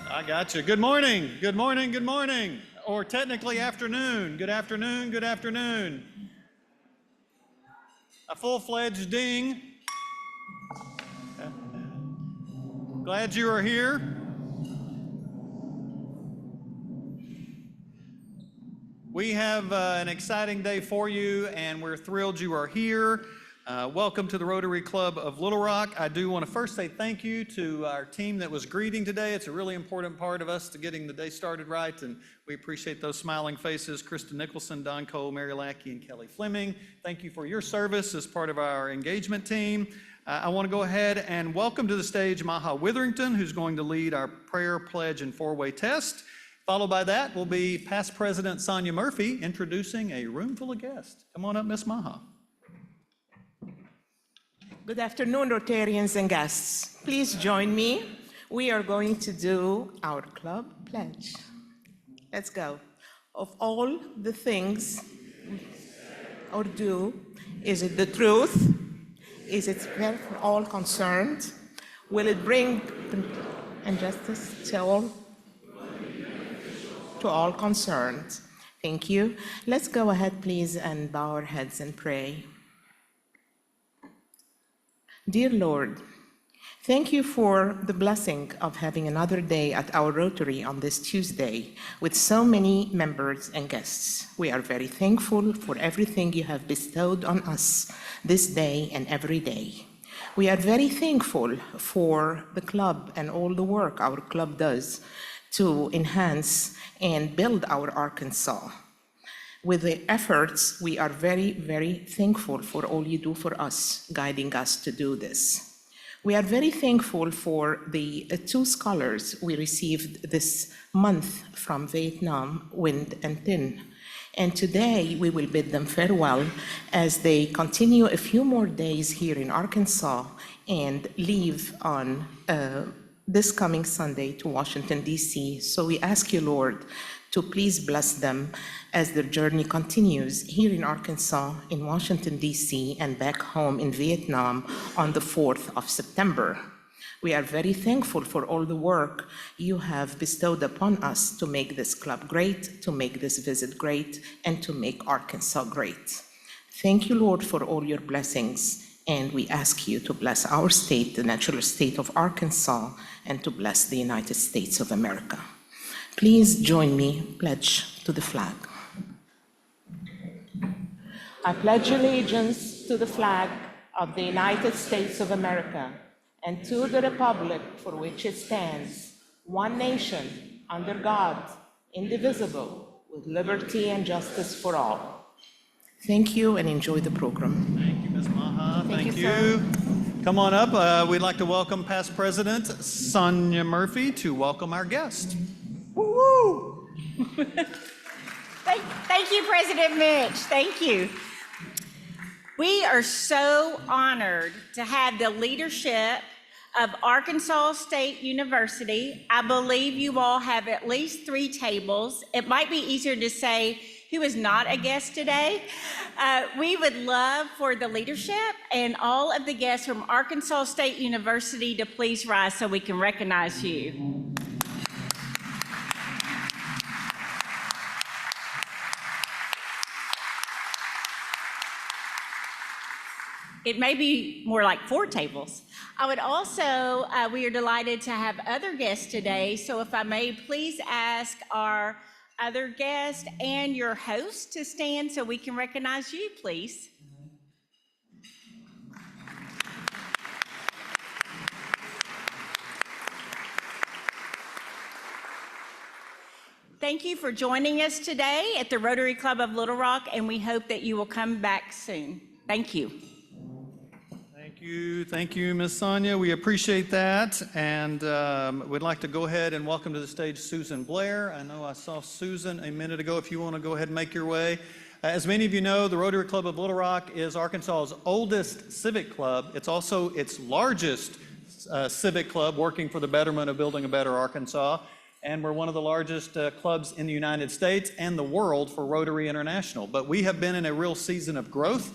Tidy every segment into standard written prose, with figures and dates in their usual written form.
I got you. Good morning, good morning, good morning, or technically afternoon. Good afternoon, good afternoon. A full-fledged ding. Glad you are here. We have an exciting day for you, and we're thrilled you are here. Welcome to the Rotary Club of Little Rock. I do want to first say thank you to our team that was greeting today. It's a really important part of us to getting the day started right, and we appreciate those smiling faces. Krista Nicholson, Don Cole, Mary Lackey, and Kelly Fleming. Thank you for your service as part of our engagement team. I want to go ahead and welcome to the stage Maha Witherington, who's going to lead our prayer, pledge, and four-way test. Followed by that will be past President Sonia Murphy introducing a room full of guests. Come on up, Miss Maha. Good afternoon, Rotarians and guests. Please join me. We are going to do our club pledge. Let's go. Of all the things or do, is it the truth? Is it fair for all concerned? Will it bring injustice to all concerned? Thank you. Let's go ahead, please, and bow our heads and pray. Dear Lord, thank you for the blessing of having another day at our Rotary on this Tuesday with so many members and guests. We are very thankful for everything you have bestowed on us this day and every day. We are very thankful for the club and all the work our club does to enhance and build our Arkansas. With the efforts, we are very, very thankful for all you do for us, guiding us to do this. We are very thankful for the 2 scholars we received this month from Vietnam, Wind and Tin. And today we will bid them farewell as they continue a few more days here in Arkansas and leave on this coming Sunday to Washington, D.C. So we ask you, Lord, to please bless them as their journey continues here in Arkansas, in Washington, D.C., and back home in Vietnam on the 4th of September. We are very thankful for all the work you have bestowed upon us to make this club great, to make this visit great, and to make Arkansas great. Thank you, Lord, for all your blessings, and we ask you to bless our state, the natural state of Arkansas, and to bless the United States of America. Please join me, pledge to the flag. I pledge allegiance to the flag of the United States of America and to the republic for which it stands, one nation, under God, indivisible, with liberty and justice for all. Thank you and enjoy the program. Thank you, Ms. Maha. Thank you. Sir. Come on up. We'd like to welcome past President Sonia Murphy to welcome our guest. Woo-woo! Thank you, President Mitch. Thank you. We are so honored to have the leadership of Arkansas State University. I believe you all have at least 3 tables. It might be easier to say who is not a guest today. We would love for the leadership and all of the guests from Arkansas State University to please rise so we can recognize you. It may be more like 4 tables. I would also, we are delighted to have other guests today. So if I may please ask our other guest and your host to stand so we can recognize you, please. Thank you for joining us today at the Rotary Club of Little Rock, and we hope that you will come back soon. Thank you. Thank you, Ms. Sonia. We appreciate that, and we'd like to go ahead and welcome to the stage Susan Blair. I know I saw Susan a minute ago. If you want to go ahead and make your way. As many of you know, the Rotary Club of Little Rock is Arkansas's oldest civic club. It's also its largest civic club working for the betterment of building a better Arkansas, and we're one of the largest clubs in the United States and the world for Rotary International. But we have been in a real season of growth,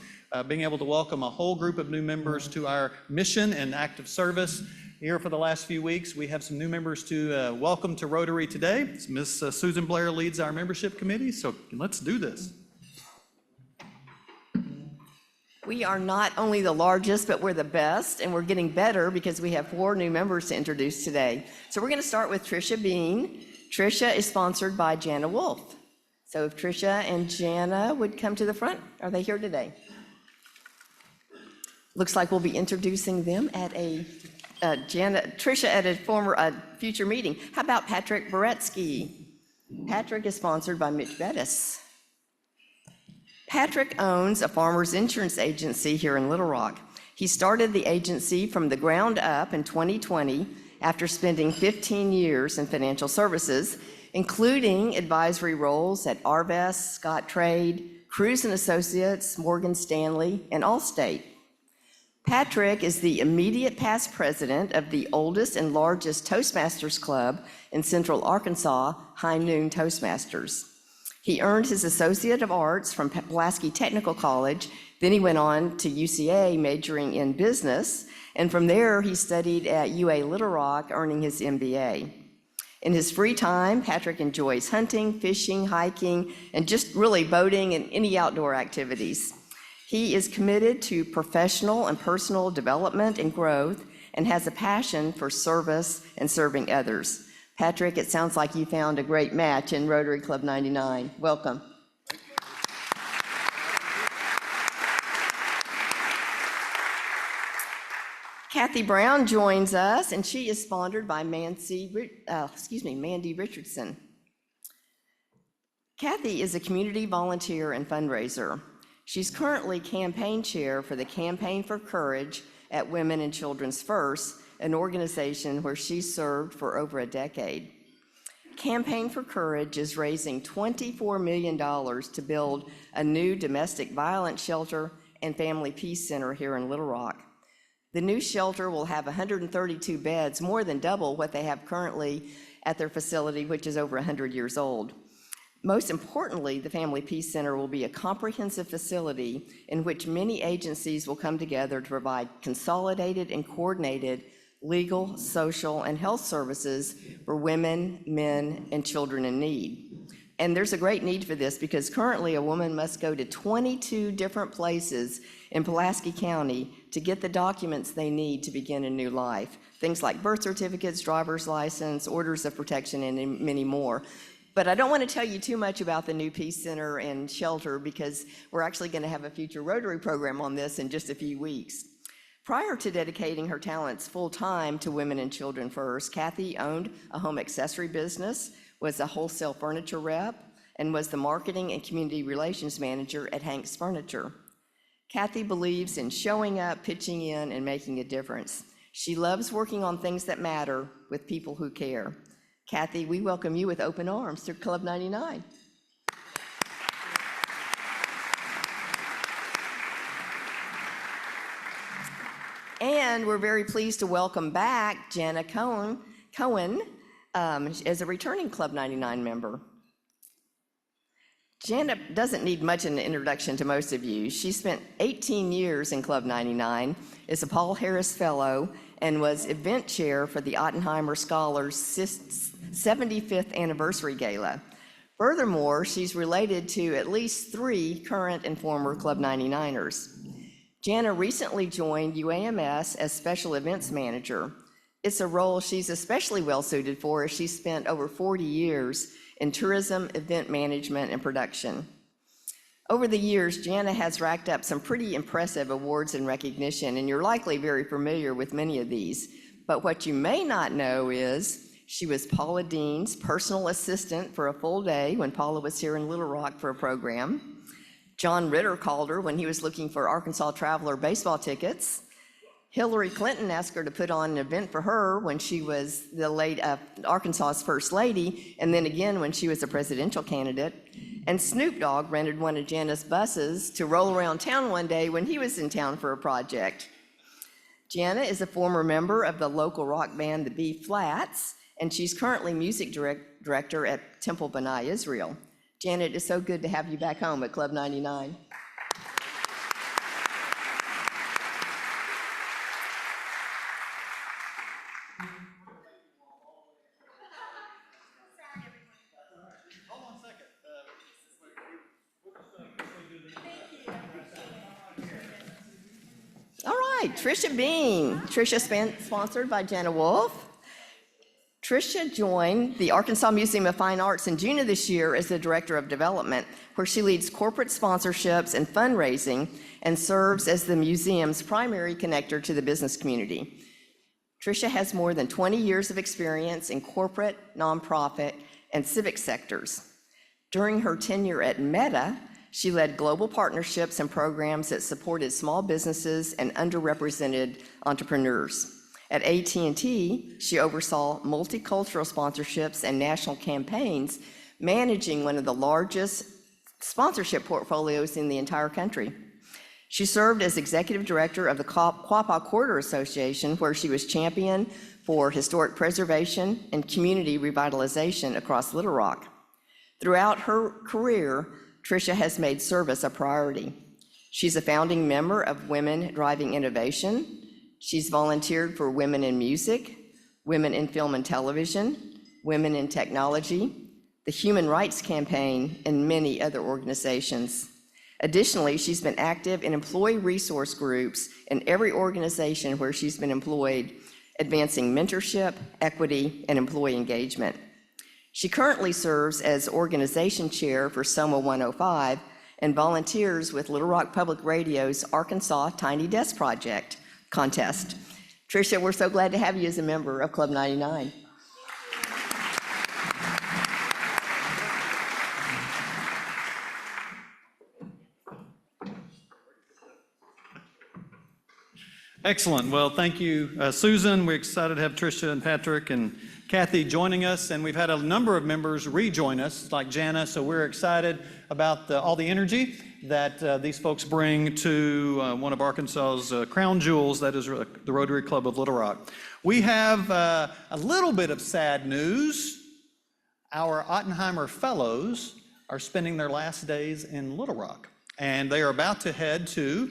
being able to welcome a whole group of new members to our mission and active service. here for the last few weeks. We have some new members to welcome to Rotary today. Miss Susan Blair leads our membership committee, so let's do this. We are not only the largest, but we're the best, and we're getting better because we have 4 new members to introduce today. So we're going to start with Tricia Bean. Tricia is sponsored by Jana Wolf. So if Tricia and Jana would come to the front, are they here today? Looks like we'll be introducing them at Tricia at a future meeting. How about Patrick Boretsky? Patrick is sponsored by Mitch Bettis. Patrick owns a farmer's insurance agency here in Little Rock. He started the agency from the ground up in 2020 after spending 15 years in financial services, including advisory roles at Arvest, Scott Trade, Cruz & Associates, Morgan Stanley, and Allstate. Patrick is the immediate past president of the oldest and largest Toastmasters Club in Central Arkansas, High Noon Toastmasters. He earned his Associate of Arts from Pulaski Technical College, then he went on to UCA majoring in business, and from there he studied at UA Little Rock, earning his MBA. In his free time, Patrick enjoys hunting, fishing, hiking, and just really boating and any outdoor activities. He is committed to professional and personal development and growth and has a passion for service and serving others. Patrick, it sounds like you found a great match in Rotary Club 99. Welcome. Kathy Brown joins us, and she is sponsored by Mandy Richardson. Kathy is a community volunteer and fundraiser. She's currently campaign chair for the Campaign for Courage at Women and Children's First, an organization where she served for over a decade. Campaign for Courage is raising $24 million to build a new domestic violence shelter and family peace center here in Little Rock. The new shelter will have 132 beds, more than double what they have currently at their facility, which is over 100 years old. Most importantly, the Family Peace Center will be a comprehensive facility in which many agencies will come together to provide consolidated and coordinated legal, social, and health services for women, men, and children in need. And there's a great need for this because currently a woman must go to 22 different places in Pulaski County to get the documents they need to begin a new life. Things like birth certificates, driver's license, orders of protection, and many more. But I don't want to tell you too much about the new Peace Center and shelter because we're actually going to have a future Rotary program on this in just a few weeks. Prior to dedicating her talents full-time to Women and Children First, Kathy owned a home accessory business, was a wholesale furniture rep, and was the marketing and community relations manager at Hank's Furniture. Kathy believes in showing up, pitching in, and making a difference. She loves working on things that matter with people who care. Kathy, we welcome you with open arms to Club 99. And we're very pleased to welcome back Jana Cohen as a returning Club 99 member. Jana doesn't need much of an introduction to most of you. She spent 18 years in Club 99, is a Paul Harris Fellow, and was event chair for the Ottenheimer Scholars 75th Anniversary Gala. Furthermore, she's related to at least 3 current and former Club 99ers. Jana recently joined UAMS as Special Events Manager. It's a role she's especially well suited for as she spent over 40 years in tourism, event management, and production. Over the years, Jana has racked up some pretty impressive awards and recognition, and you're likely very familiar with many of these. But what you may not know is she was Paula Dean's personal assistant for a full day when Paula was here in Little Rock for a program. John Ritter called her when he was looking for Arkansas Traveler baseball tickets. Hillary Clinton asked her to put on an event for her when she was the Arkansas's first lady, and then again when she was a presidential candidate. And Snoop Dogg rented one of Jana's buses to roll around town one day when he was in town for a project. Jana is a former member of the local rock band, the B Flats, and she's currently music director at Temple B'nai Israel. Jana, it is so good to have you back home at Club 99. right, Tricia Bean. Tricia sponsored by Jenna Wolf. Tricia joined the Arkansas Museum of Fine Arts in June of this year as the Director of Development, where she leads corporate sponsorships and fundraising and serves as the museum's primary connector to the business community. Tricia has more than 20 years of experience in corporate, nonprofit, and civic sectors. During her tenure at Meta, she led global partnerships and programs that supported small businesses and underrepresented entrepreneurs. At AT&T, she oversaw multicultural sponsorships and national campaigns, managing one of the largest sponsorship portfolios in the entire country. She served as executive director of the Quapaw Corridor Association, where she was champion for historic preservation and community revitalization across Little Rock. Throughout her career, Tricia has made service a priority. She's a founding member of Women Driving Innovation. She's volunteered for Women in Music, Women in Film and Television, Women in Technology, the Human Rights Campaign, and many other organizations. Additionally, she's been active in employee resource groups in every organization where she's been employed, advancing mentorship, equity, and employee engagement. She currently serves as organization chair for SOMA 105 and volunteers with Little Rock Public Radio's Arkansas Tiny Desk Project contest. Tricia, we're so glad to have you as a member of Club 99. Excellent. Well, thank you, Susan. We're excited to have Tricia and Patrick and Kathy joining us, and we've had a number of members rejoin us, like Jana, so we're excited about all the energy that these folks bring to one of Arkansas's crown jewels, that is the Rotary Club of Little Rock. We have a little bit of sad news. Our Ottenheimer Fellows are spending their last days in Little Rock, and they are about to head to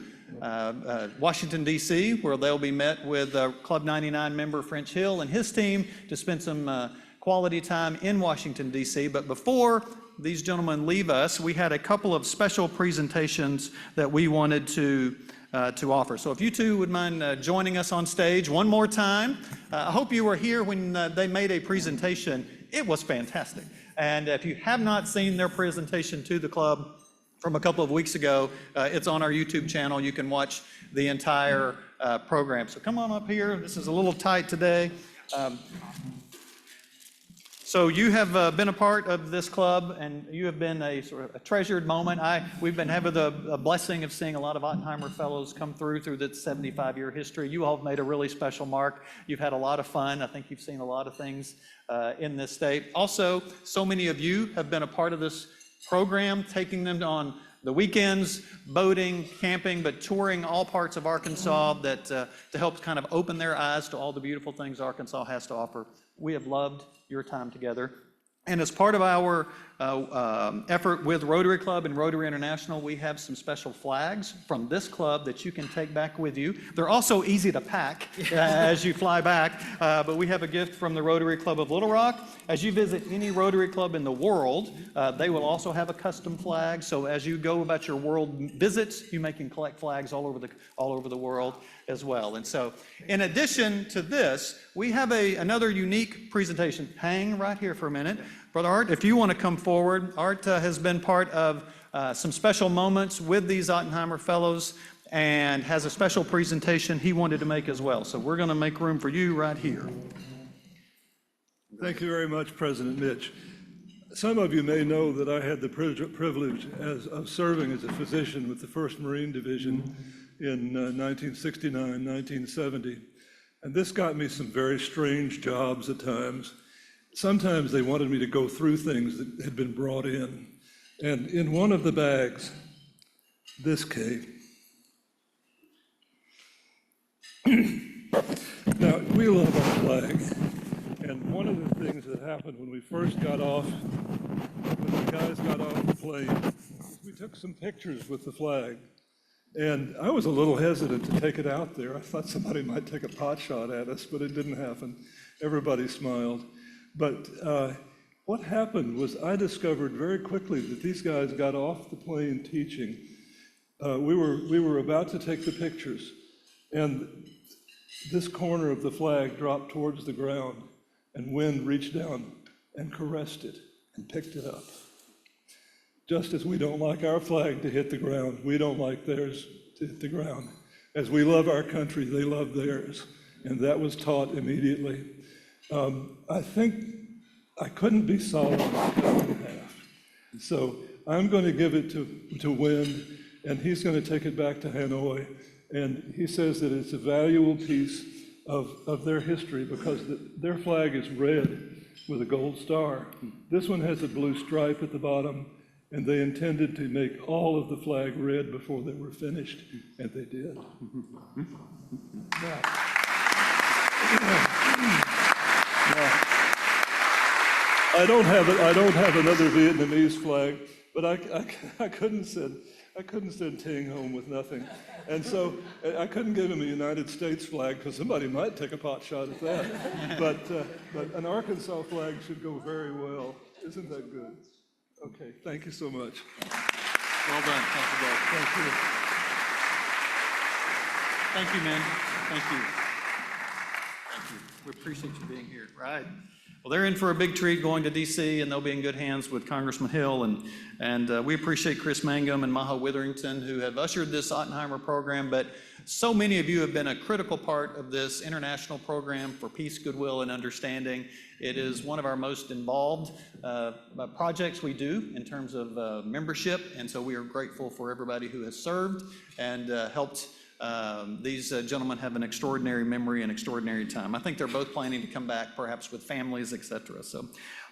Washington, D.C., where they'll be met with Club 99 member French Hill and his team to spend some quality time in Washington, D.C. But before these gentlemen leave us, we had a couple of special presentations that we wanted to offer. So if you two would mind joining us on stage one more time. I hope you were here when they made a presentation. It was fantastic. And if you have not seen their presentation to the club from a couple of weeks ago, it's on our YouTube channel. You can watch the entire program. So come on up here. This is a little tight today. So you have been a part of this club, and you have been a sort of a treasured moment. We've been having the blessing of seeing a lot of Ottenheimer Fellows come through the 75-year history. You all have made a really special mark. You've had a lot of fun. I think you've seen a lot of things in this state. Also, so many of you have been a part of this program, taking them on the weekends, boating, camping, but touring all parts of Arkansas to help kind of open their eyes to all the beautiful things Arkansas has to offer. We have loved your time together. And as part of our effort with Rotary Club and Rotary International, we have some special flags from this club that you can take back with you. They're also easy to pack as you fly back, but we have a gift from the Rotary Club of Little Rock. As you visit any Rotary Club in the world, they will also have a custom flag. So as you go about your world visits, you can collect flags all over the world as well. And so, in addition to this, we have another unique presentation. Hang right here for a minute. Brother Art, if you want to come forward. Art has been part of some special moments with these Ottenheimer Fellows and has a special presentation he wanted to make as well. So we're going to make room for you right here. Thank you very much, President Mitch. Some of you may know that I had the privilege of serving as a physician with the 1st Marine Division in 1969, 1970. And this got me some very strange jobs at times. Sometimes they wanted me to go through things that had been brought in. And in one of the bags, this came. Now, we love our flag. And one of the things that happened when we first got off, when the guys got off the plane, we took some pictures with the flag. And I was a little hesitant to take it out there. I thought somebody might take a pot shot at us, but it didn't happen. Everybody smiled. But what happened was I discovered very quickly that these guys got off the plane teaching. We were about to take the pictures, And this corner of the flag dropped towards the ground, and wind reached down and caressed it and picked it up. Just as we don't like our flag to hit the ground, we don't like theirs to hit the ground. As we love our country, they love theirs. And that was taught immediately. I think I couldn't be solid on a cut in half. So I'm going to give it to Wind, and he's going to take it back to Hanoi. And he says that it's a valuable piece of their history because their flag is red with a gold star. This one has a blue stripe at the bottom, and they intended to make all of the flag red before they were finished, and they did. I don't have another Vietnamese flag, but I couldn't send Ting home with nothing. And so I couldn't give him a United States flag because somebody might take a pot shot at that. But an Arkansas flag should go very well. Isn't that good? Okay, thank you so much. Well done. Thank you, Doug. Thank you. Thank you, men. Thank you. Thank you. We appreciate you being here. Right. Well, they're in for a big treat going to D.C., and they'll be in good hands with Congressman Hill. And we appreciate Chris Mangum and Maha Witherington, who have ushered this Ottenheimer program. But so many of you have been a critical part of this international program for peace, goodwill, and understanding. It is one of our most involved projects we do in terms of membership. And so we are grateful for everybody who has served and helped these gentlemen have an extraordinary memory and extraordinary time. I think they're both planning to come back, perhaps with families, etc. So,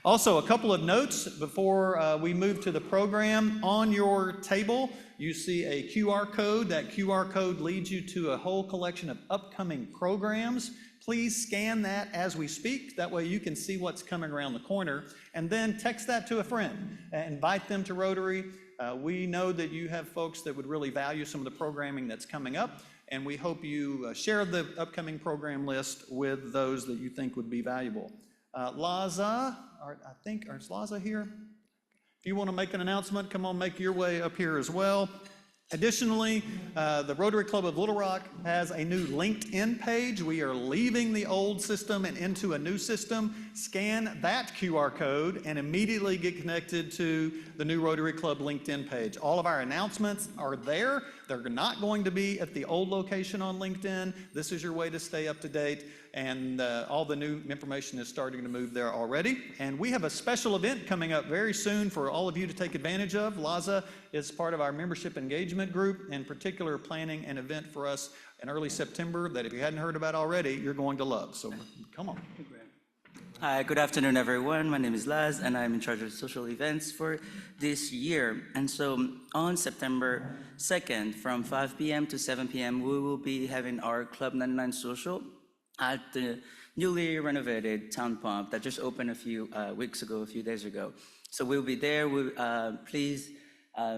also a couple of notes before we move to the program. On your table, you see a QR code. That QR code leads you to a whole collection of upcoming programs. Please scan that as we speak. That way you can see what's coming around the corner, and then text that to a friend. Invite them to Rotary. We know that you have folks that would really value some of the programming that's coming up, and we hope you share the upcoming program list with those that you think would be valuable. Laza, is Laza here? If you want to make an announcement, come on, make your way up here as well. Additionally, the Rotary Club of Little Rock has a new LinkedIn page. We are leaving the old system and into a new system. Scan that QR code and immediately get connected to the new Rotary Club LinkedIn page. All of our announcements are there. They're not going to be at the old location on LinkedIn. This is your way to stay up to date, and all the new information is starting to move there already. And we have a special event coming up very soon for all of you to take advantage of. Laza is part of our membership engagement group, in particular planning an event for us in early September that if you hadn't heard about already, you're going to love. So come on. Hi, good afternoon, everyone. My name is Laz, and I'm in charge of social events for this year. And so on September 2nd, from 5 p.m. to 7 p.m., we will be having our Club 99 social at the newly renovated Town Pump that just opened a few days ago. So we'll be there. Please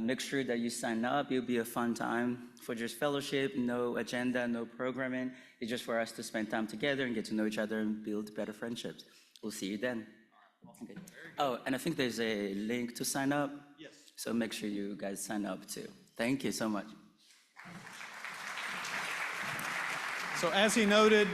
make sure that you sign up. It'll be a fun time for just fellowship, no agenda, no programming. It's just for us to spend time together and get to know each other and build better friendships. We'll see you then. Okay. Oh, and I think there's a link to sign up. Yes. So make sure you guys sign up too. Thank you so much. So as he noted,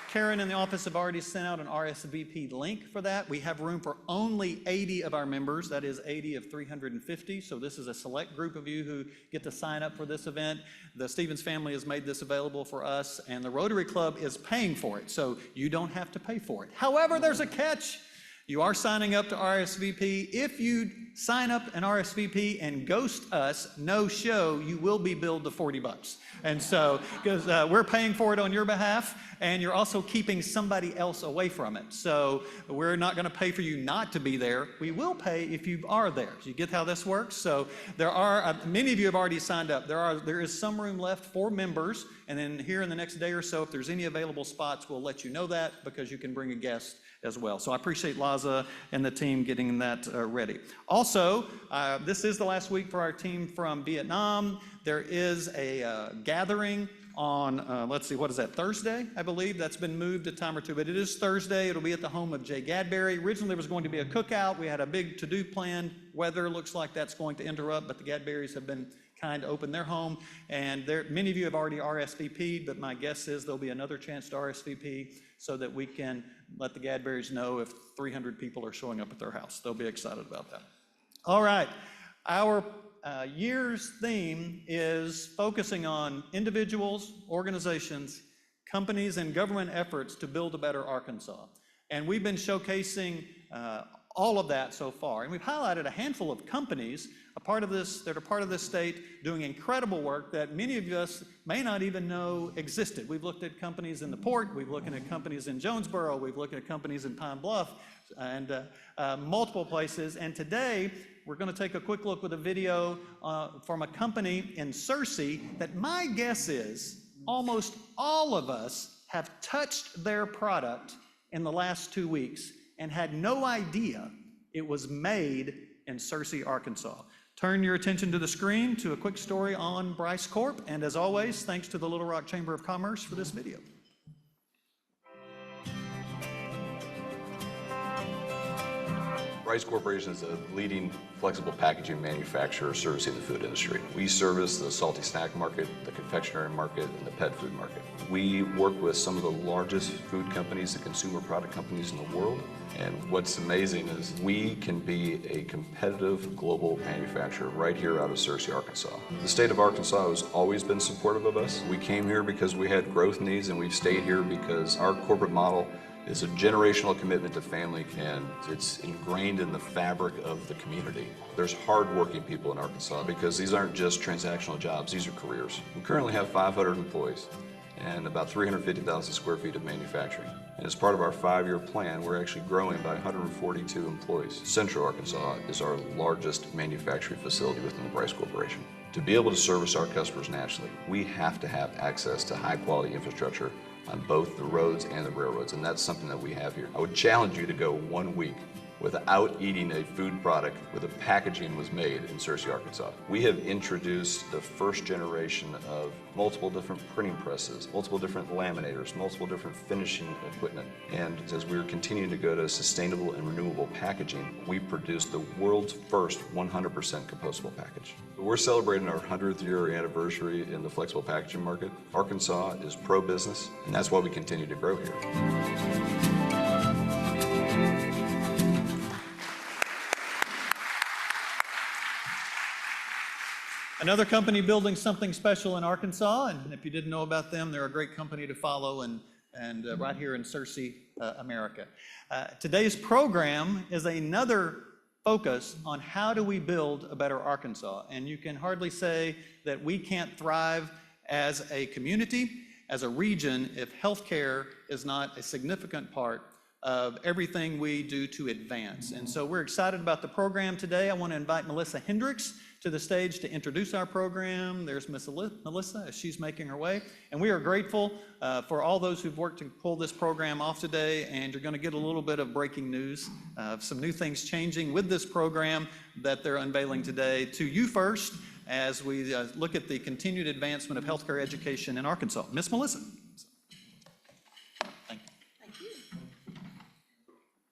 Karen and the office have already sent out an RSVP link for that. We have room for only 80 of our members. That is 80 of 350. So this is a select group of you who get to sign up for this event. The Stevens family has made this available for us, and the Rotary Club is paying for it. So you don't have to pay for it. However, there's a catch. You are signing up to RSVP. If you sign up an RSVP and ghost us, no show, you will be billed the $40. And so, because we're paying for it on your behalf, and you're also keeping somebody else away from it. So we're not going to pay for you not to be there. We will pay if you are there. You get how this works? So there are, many of you have already signed up. There is some room left for members, and then here in the next day or so, if there's any available spots, we'll let you know that because you can bring a guest as well. So I appreciate Laza and the team getting that ready. Also, this is the last week for our team from Vietnam. There is a gathering on, let's see, what is that, Thursday, I believe? That's been moved a time or two, but it is Thursday. It'll be at the home of Jay Gadberry. Originally, there was going to be a cookout. We had a big to-do plan. Weather looks like that's going to interrupt, but the Gadberrys have been kind to open their home. And many of you have already RSVP'd, but my guess is there'll be another chance to RSVP so that we can let the Gadberries know if 300 people are showing up at their house. They'll be excited about that. All right, our year's theme is focusing on individuals, organizations, companies, and government efforts to build a better Arkansas. And we've been showcasing all of that so far. And we've highlighted a handful of companies that are part of this state doing incredible work that many of us may not even know existed. We've looked at companies in the port, we've looked at companies in Jonesboro, we've looked at companies in Pine Bluff, and multiple places. And today, we're going to take a quick look with a video from a company in Searcy that my guess is almost all of us have touched their product in the last 2 weeks and had no idea it was made in Searcy, Arkansas. Turn your attention to the screen to a quick story on Bryce Corp. And as always, thanks to the Little Rock Chamber of Commerce for this video. Bryce Corporation is a leading flexible packaging manufacturer servicing the food industry. We service the salty snack market, the confectionery market, and the pet food market. We work with some of the largest food companies and consumer product companies in the world. And what's amazing is we can be a competitive global manufacturer right here out of Searcy, Arkansas. The state of Arkansas has always been supportive of us. We came here because we had growth needs, and we've stayed here because our corporate model is a generational commitment to family, and it's ingrained in the fabric of the community. There's hardworking people in Arkansas because these aren't just transactional jobs, these are careers. We currently have 500 employees and about 350,000 square feet of manufacturing. And as part of our 5-year plan, we're actually growing by 142 employees. Central Arkansas is our largest manufacturing facility within the Bryce Corporation. To be able to service our customers nationally, we have to have access to high quality infrastructure on both the roads and the railroads, and that's something that we have here. I would challenge you to go 1 week without eating a food product where the packaging was made in Searcy, Arkansas. We have introduced the first generation of multiple different printing presses, multiple different laminators, multiple different finishing equipment. And as we're continuing to go to sustainable and renewable packaging, we produced the world's first 100% compostable package. We're celebrating our 100th year anniversary in the flexible packaging market. Arkansas is pro-business, and that's why we continue to grow here. Another company building something special in Arkansas, and if you didn't know about them, they're a great company to follow and right here in Searcy, America. Today's program is another focus on how do we build a better Arkansas. And you can hardly say that we can't thrive as a community, as a region, if healthcare is not a significant part of everything we do to advance. And so we're excited about the program today. I want to invite Melissa Hendricks to the stage to introduce our program. There's Miss Melissa as she's making her way. And we are grateful for all those who've worked to pull this program off today. And you're going to get a little bit of breaking news, some new things changing with this program that they're unveiling today. To you first, as we look at the continued advancement of healthcare education in Arkansas. Miss Melissa.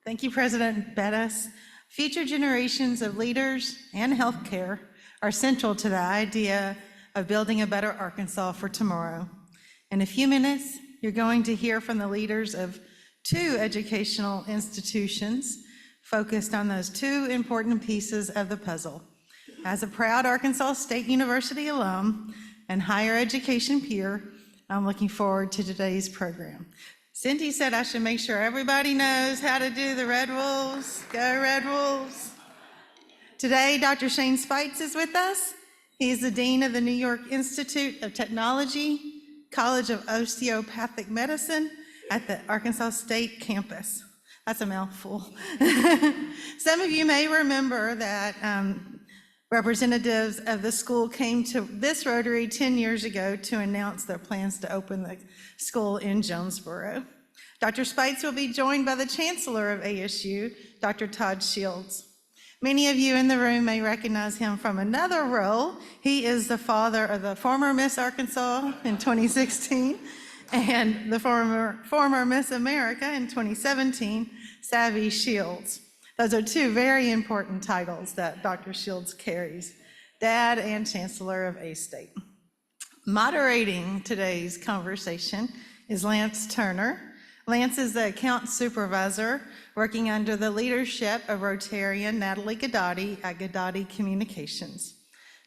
Thank you, President Bettis. Future generations of leaders and healthcare are central to the idea of building a better Arkansas for tomorrow. In a few minutes, you're going to hear from the leaders of 2 educational institutions focused on those 2 important pieces of the puzzle. As a proud Arkansas State University alum and higher education peer, I'm looking forward to today's program. Cindy said I should make sure everybody knows how to do the Red Wolves. Go Red Wolves. Today, Dr. Shane Spites is with us. He's the Dean of the New York Institute of Technology, College of Osteopathic Medicine at the Arkansas State campus. That's a mouthful. Some of you may remember that representatives of the school came to this Rotary 10 years ago to announce their plans to open the school in Jonesboro. Dr. Spites will be joined by the Chancellor of ASU, Dr. Todd Shields. Many of you in the room may recognize him from another role. He is the father of the former Miss Arkansas in 2016 and the former Miss America in 2017, Savvy Shields. Those are 2 very important titles that Dr. Shields carries. Dad and Chancellor of A-State. Moderating today's conversation is Lance Turner. Lance is the account supervisor working under the leadership of Rotarian Natalie Gadotti at Gadotti Communications.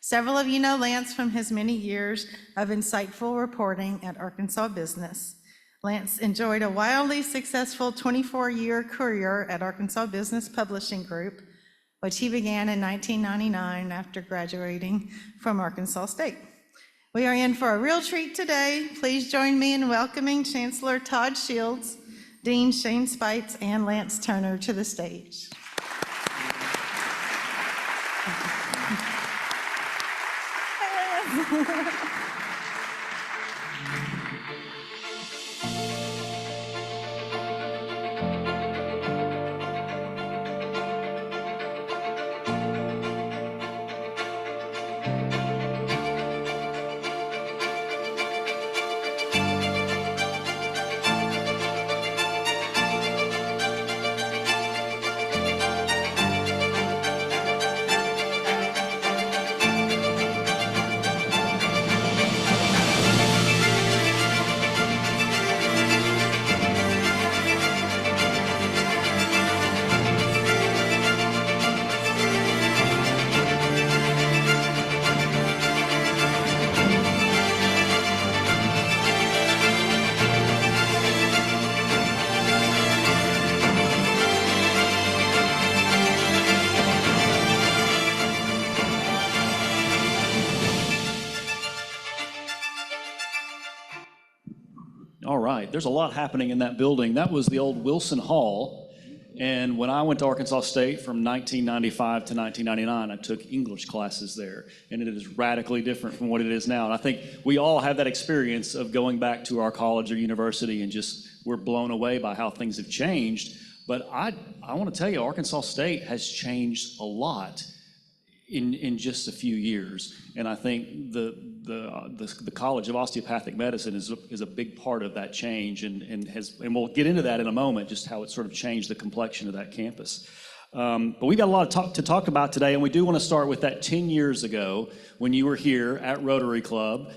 Several of you know Lance from his many years of insightful reporting at Arkansas Business. Lance enjoyed a wildly successful 24-year career at Arkansas Business Publishing Group, which he began in 1999 after graduating from Arkansas State. We are in for a real treat today. Please join me in welcoming Chancellor Todd Shields, Dean Shane Spites, and Lance Turner to the stage. All right, there's a lot happening in that building. That was the old Wilson Hall. And when I went to Arkansas State from 1995 to 1999, I took English classes there. And it is radically different from what it is now. And I think we all have that experience of going back to our college or university and just we're blown away by how things have changed. But I want to tell you, Arkansas State has changed a lot in just a few years. And I think the College of Osteopathic Medicine is a big part of that change and we'll get into that in a moment, just how it sort of changed the complexion of that campus. But we've got a lot to talk about today, and we do want to start with that 10 years ago when you were here at Rotary Club,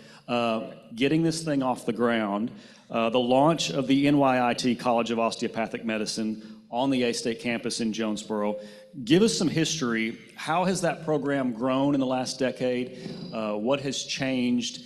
getting this thing off the ground, the launch of the NYIT College of Osteopathic Medicine on the A-State campus in Jonesboro. Give us some history. How has that program grown in the last decade? What has changed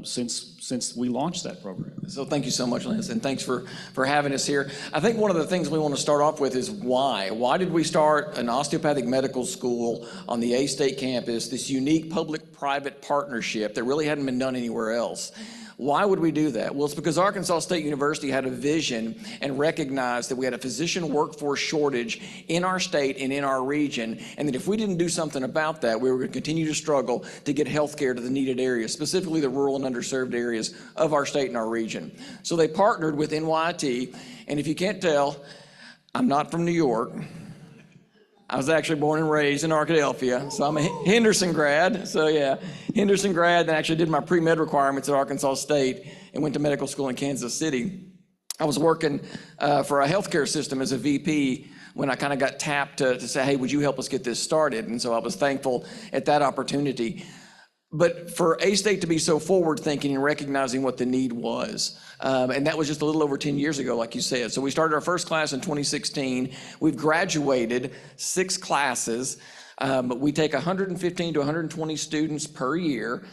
since we launched that program? So thank you so much, Lance, and thanks for having us here. I think one of the things we want to start off with is why. Why did we start an osteopathic medical school on the A-State campus, this unique public-private partnership that really hadn't been done anywhere else? Why would we do that? Well, it's because Arkansas State University had a vision and recognized that we had a physician workforce shortage in our state and in our region, and that if we didn't do something about that, we were going to continue to struggle to get health care to the needed areas, specifically the rural and underserved areas of our state and our region. So they partnered with NYIT, and if you can't tell, I'm not from New York. I was actually born and raised in Arkadelphia, so I'm a Henderson grad. So yeah, Henderson grad, then actually did my pre-med requirements at Arkansas State and went to medical school in Kansas City. I was working for a healthcare system as a VP when I kind of got tapped to say, hey, would you help us get this started? And so I was thankful at that opportunity. But for A-State to be so forward-thinking and recognizing what the need was, and that was just a little over 10 years ago, like you said. So we started our first class in 2016. We've graduated 6 classes. We take 115 to 120 students per year.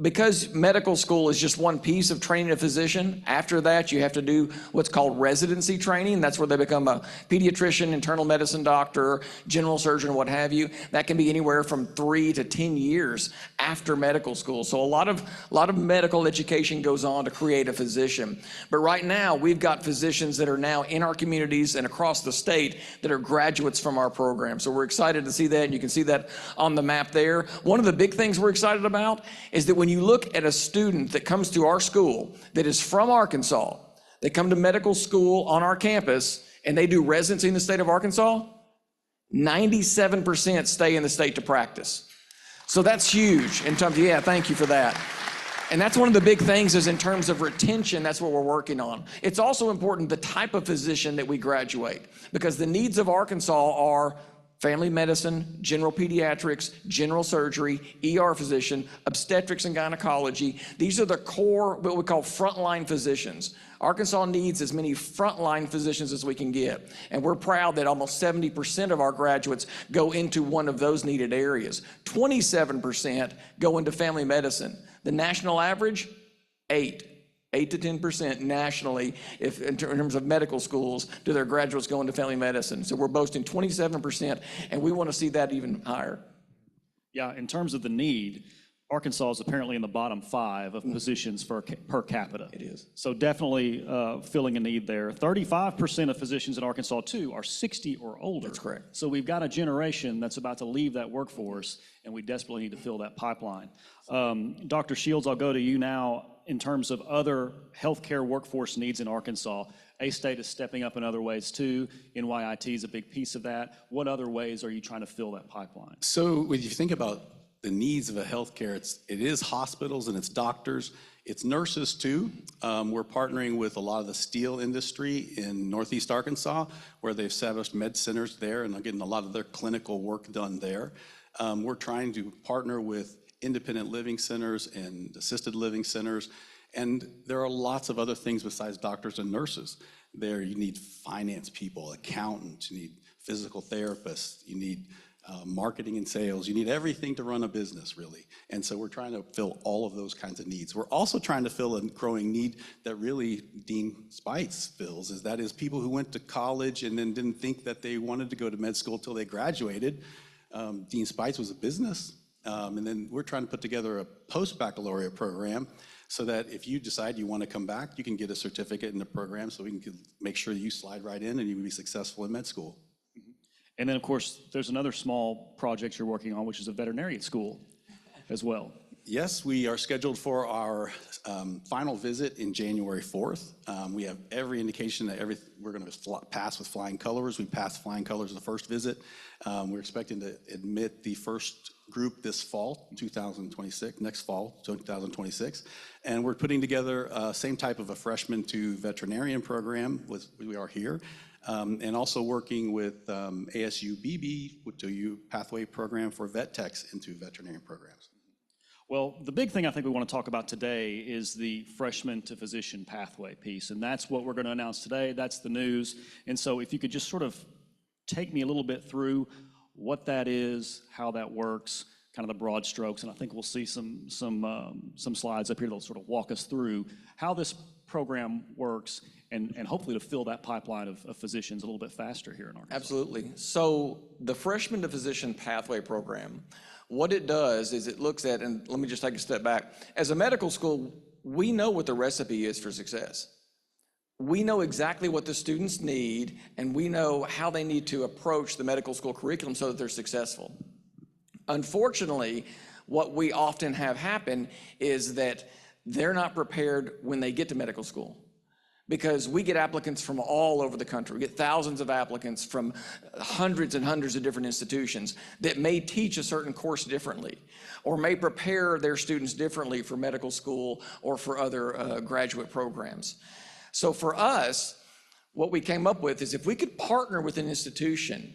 Because medical school is just one piece of training a physician, after that you have to do what's called residency training. That's where they become a pediatrician, internal medicine doctor, general surgeon, what have you. That can be anywhere from 3 to 10 years after medical school. So a lot of medical education goes on to create a physician. But right now we've got physicians that are now in our communities and across the state that are graduates from our program. So we're excited to see that, and you can see that on the map there. One of the big things we're excited about is that when you look at a student that comes to our school that is from Arkansas, they come to medical school on our campus and they do residency in the state of Arkansas, 97% stay in the state to practice. So that's huge in terms of, yeah, thank you for that. And that's one of the big things is in terms of retention, that's what we're working on. It's also important the type of physician that we graduate, because the needs of Arkansas are family medicine, general pediatrics, general surgery, ER physician, obstetrics and gynecology. These are the core, what we call frontline physicians. Arkansas needs as many frontline physicians as we can get. And we're proud that almost 70% of our graduates go into one of those needed areas. 27% go into family medicine. The national average, 8 to 10% nationally, if in terms of medical schools, do their graduates go into family medicine. So we're boasting 27%, and we want to see that even higher. Yeah, in terms of the need, Arkansas is apparently in the bottom 5 of positions per capita. It is. So definitely filling a need there. 35% of physicians in Arkansas, too, are 60 or older. That's correct. So we've got a generation that's about to leave that workforce, and we desperately need to fill that pipeline. Dr. Shields, I'll go to you now in terms of other healthcare workforce needs in Arkansas. A-State is stepping up in other ways, too. NYIT is a big piece of that. What other ways are you trying to fill that pipeline? So when you think about the needs of a healthcare, it is hospitals and it's doctors, it's nurses too. We're partnering with a lot of the steel industry in Northeast Arkansas, where they've established med centers there and are getting a lot of their clinical work done there. We're trying to partner with independent living centers and assisted living centers. And there are lots of other things besides doctors and nurses. There you need finance people, accountants, you need physical therapists, you need marketing and sales. You need everything to run a business, really. And so we're trying to fill all of those kinds of needs. We're also trying to fill a growing need that really Dean Spites fills, that is people who went to college and then didn't think that they wanted to go to med school until they graduated. Dean Spites was a business. And then we're trying to put together a post-baccalaureate program so that if you decide you want to come back, you can get a certificate in the program so we can make sure you slide right in and you can be successful in med school. And then, of course, there's another small project you're working on, which is a veterinarian school as well. Yes, we are scheduled for our final visit in January 4th. We have every indication that we're going to pass with flying colors. We passed flying colors the first visit. We're expecting to admit the first group this fall, 2026, next fall, 2026. And we're putting together same type of a freshman to veterinarian program we are here. And also working with ASU-BB, which is a pathway program for vet techs into veterinarian programs. Well, the big thing I think we want to talk about today is the freshman to physician pathway piece, and that's what we're going to announce today. That's the news. And so if you could just sort of take me a little bit through what that is, how that works, kind of the broad strokes, and I think we'll see some slides up here that'll sort of walk us through how this program works and hopefully to fill that pipeline of physicians a little bit faster here in Arkansas. Absolutely. So the freshman to physician pathway program, what it does is it looks at, and let me just take a step back. As a medical school, we know what the recipe is for success. We know exactly what the students need, and we know how they need to approach the medical school curriculum so that they're successful. Unfortunately, what we often have happen is that they're not prepared when they get to medical school, because we get applicants from all over the country. We get thousands of applicants from hundreds and hundreds of different institutions that may teach a certain course differently or may prepare their students differently for medical school or for other graduate programs. So for us, what we came up with is if we could partner with an institution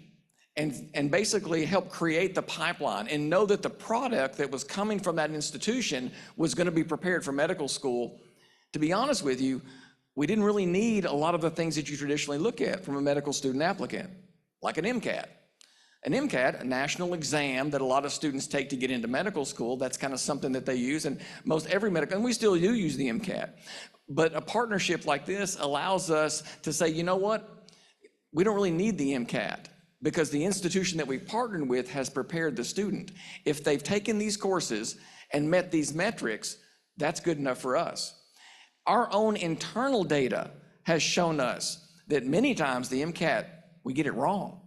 and basically help create the pipeline and know that the product that was coming from that institution was going to be prepared for medical school, to be honest with you, we didn't really need a lot of the things that you traditionally look at from a medical student applicant, like an MCAT. An MCAT, a national exam that a lot of students take to get into medical school, that's kind of something that they use, and most every medical, and we still do use the MCAT. But a partnership like this allows us to say, you know what, we don't really need the MCAT because the institution that we've partnered with has prepared the student. If they've taken these courses and met these metrics, that's good enough for us. Our own internal data has shown us that many times the MCAT, we get it wrong.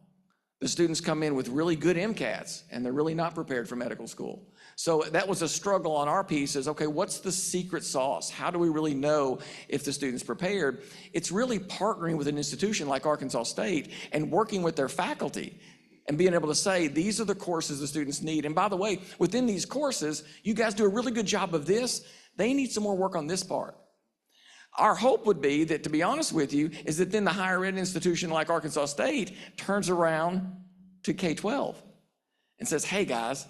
The students come in with really good MCATs and they're really not prepared for medical school. So that was a struggle on our piece is, okay, what's the secret sauce? How do we really know if the student's prepared? It's really partnering with an institution like Arkansas State and working with their faculty and being able to say, these are the courses the students need. And by the way, within these courses, you guys do a really good job of this. They need some more work on this part. Our hope would be that, to be honest with you, is that then the higher ed institution like Arkansas State turns around to K-12 and says, hey, guys,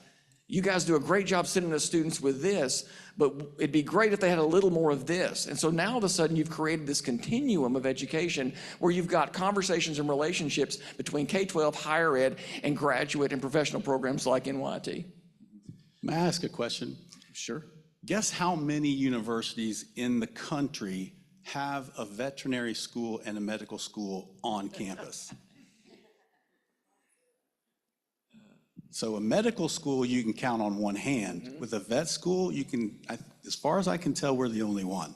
you guys do a great job sending us students with this, but it'd be great if they had a little more of this. And so now all of a sudden you've created this continuum of education where you've got conversations and relationships between K-12, higher ed, and graduate and professional programs like NYIT. May I ask a question? Sure. Guess how many universities in the country have a veterinary school and a medical school on campus? So a medical school you can count on one hand. With a vet school, you can, as far as I can tell, we're the only one.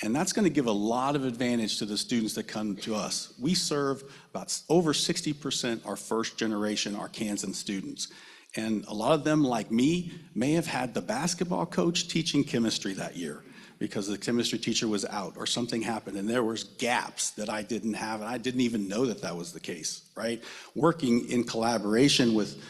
And that's going to give a lot of advantage to the students that come to us. We serve about over 60% our first generation Arkansan students. And a lot of them, like me, may have had the basketball coach teaching chemistry that year because the chemistry teacher was out or something happened and there was gaps that I didn't have and I didn't even know that that was the case, right? Working in collaboration with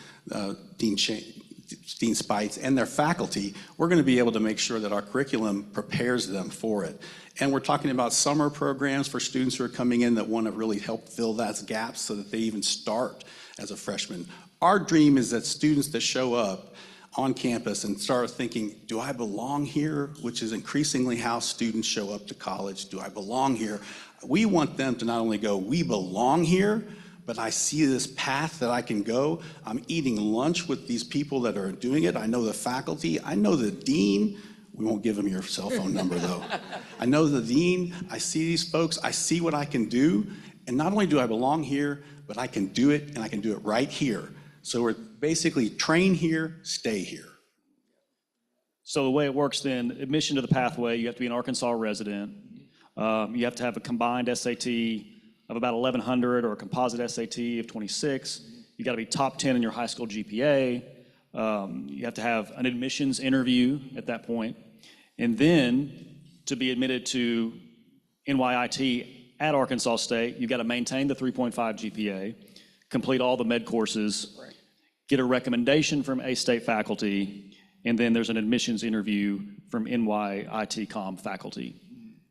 Dean Spites and their faculty, we're going to be able to make sure that our curriculum prepares them for it. And we're talking about summer programs for students who are coming in that want to really help fill those gaps so that they even start as a freshman. Our dream is that students that show up on campus and start thinking, do I belong here? Which is increasingly how students show up to college. Do I belong here? We want them to not only go, we belong here, but I see this path that I can go. I'm eating lunch with these people that are doing it. I know the faculty. I know the dean. We won't give him your cell phone number though. I know the dean. I see these folks. I see what I can do. And not only do I belong here, but I can do it and I can do it right here. So we're basically train here, stay here. So the way it works then, admission to the pathway, you have to be an Arkansas resident. You have to have a combined SAT of about 1,100 or a composite SAT of 26. You got to be top 10 in your high school GPA. You have to have an admissions interview at that point. And then to be admitted to NYIT at Arkansas State, you've got to maintain the 3.5 GPA, complete all the med courses, get a recommendation from A-State faculty, and then there's an admissions interview from NYIT Com faculty.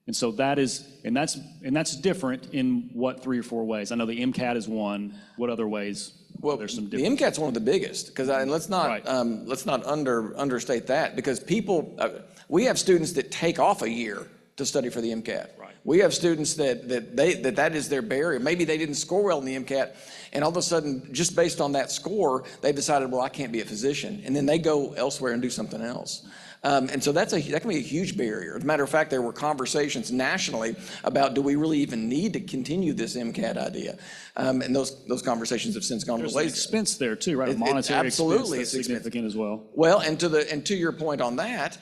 And so that is, and that's different in what 3 or 4 ways? I know the MCAT is one. What other ways? Well, there's some the different. MCAT's one of the biggest, because let's not Right. understate that, because people, we have students that take off a year to study for the MCAT. Right. We have students that is their barrier. Maybe they didn't score well in the MCAT, and all of a sudden, just based on that score, they decided, well, I can't be a physician, and then they go elsewhere and do something else. And so that can be a huge barrier. As a matter of fact, there were conversations nationally about, do we really even need to continue this MCAT idea? And those conversations have since gone to the There's an wayside. expense there too, right? A monetary Absolutely, expense that's significant as well. Well, and to your point on that,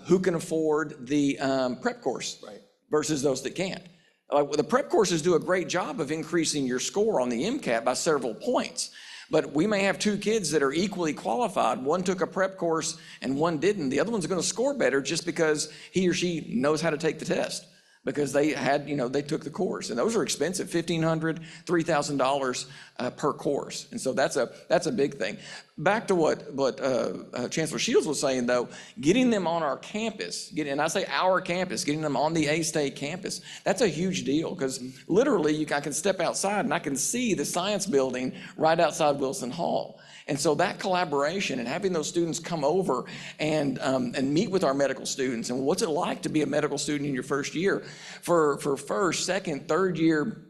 who can afford the prep course versus those that can't? The prep courses do a great job of increasing your score on the MCAT by several points. But we may have 2 kids that are equally qualified. One took a prep course and one didn't. The other one's going to score better just because he or she knows how to take the test, because they took the course. And those are expensive, $1,500, $3,000 per course. And so that's a big thing. Back to what Chancellor Shields was saying though, getting them on our campus, and I say our campus, getting them on the A-State campus, that's a huge deal, because literally I can step outside and I can see the science building right outside Wilson Hall. And so that collaboration and having those students come over and meet with our medical students, and what's it like to be a medical student in your first year, for first, second, third year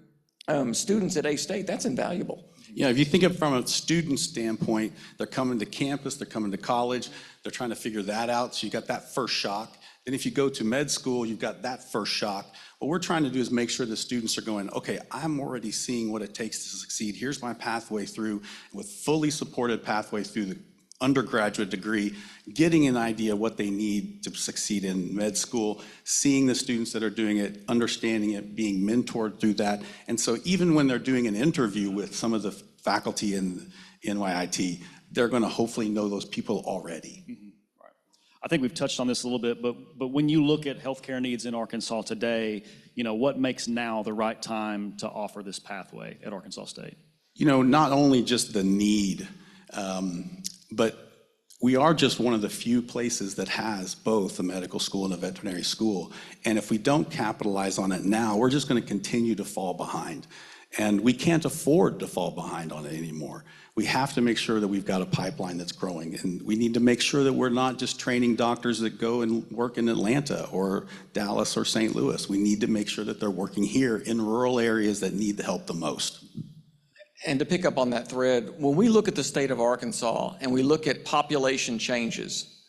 students at A-State, that's invaluable. You know, if you think of it from a student standpoint, they're coming to campus, they're coming to college, they're trying to figure that out, so you got that first shock. Then if you go to med school, you've got that first shock. What we're trying to do is make sure the students are going, okay, I'm already seeing what it takes to succeed. Here's my pathway through, with fully supported pathway through the undergraduate degree, getting an idea what they need to succeed in med school, seeing the students that are doing it, understanding it, being mentored through that. And so even when they're doing an interview with some of the faculty in NYIT, they're going to hopefully know those people already. Mm-hmm. Right. I think we've touched on this a little bit, but when you look at healthcare needs in Arkansas today, what makes now the right time to offer this pathway at Arkansas State? Not only just the need, but we are just one of the few places that has both a medical school and a veterinary school. And if we don't capitalize on it now, we're just going to continue to fall behind. And we can't afford to fall behind on it anymore. We have to make sure that we've got a pipeline that's growing. And we need to make sure that we're not just training doctors that go and work in Atlanta or Dallas or St. Louis. We need to make sure that they're working here in rural areas that need the help the most. And to pick up on that thread, when we look at the state of Arkansas and we look at population changes,